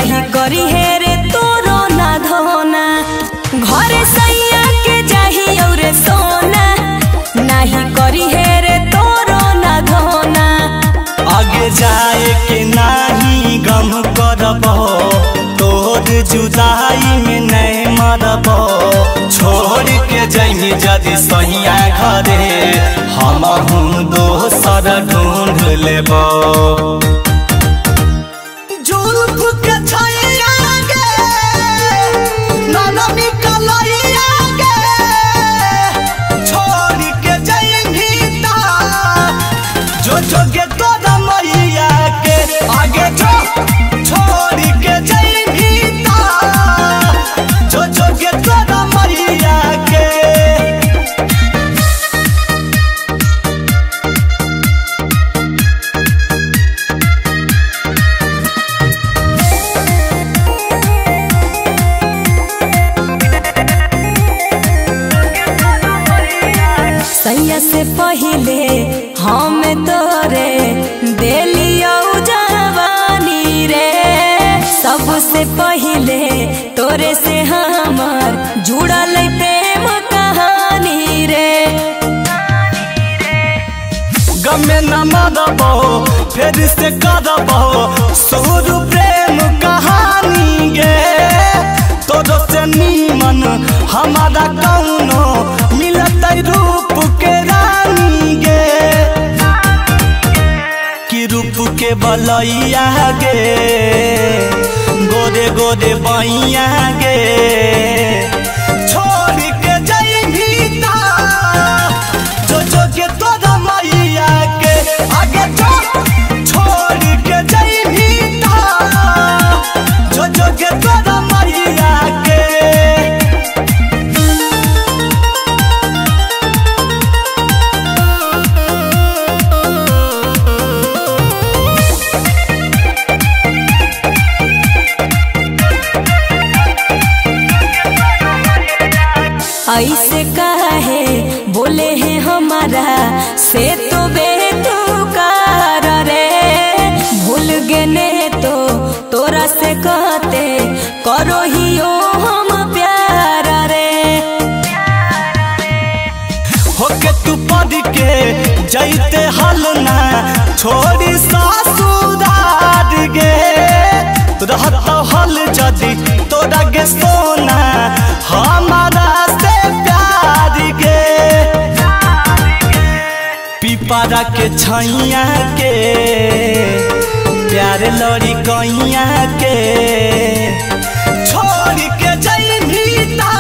नहीं करी है रे तोरो ना धोना घरे सैया के जाही और सोना नहीं करी है रे तोरो ना धोना। आगे जाए के नहीं गम करबो तोर जुदाई में नहीं मरबो छोड़ के जाइए जदि सैया घरे हम दोसर ढूंढ लेबो। सैया से पहले हम तोरे दिलियो जवानी रे सबसे पहले तोरे से हमर जुड़ल प्रेम कहानी रे। गमे न मरबो फिर से करबो शुरू प्रेम कहानी गे तोरो से नीमन हमारा कौनो मिलत रूप के रानी गे कि रूप के बलैया गे गोरे गोरे बैया गे छोड़ के जाइबी ता जो के तोरा मैया के आगे छोड़ के जाइबी ता जो के तोरा मैया के। ऐसे काहे बोले हैं हमारा से तो बेतुकार रे भूल गए तो तोरा से कहते करो ही ओ हम प्यार रे। होके तू पद के जैते हलना छोड़ी सासुरार गे रहत हल जदि तोरा गे सोना हमारा से प्यार गे पिपरा के छैया के प्यार लड़ी कैया के छोड़ के जाइबी ता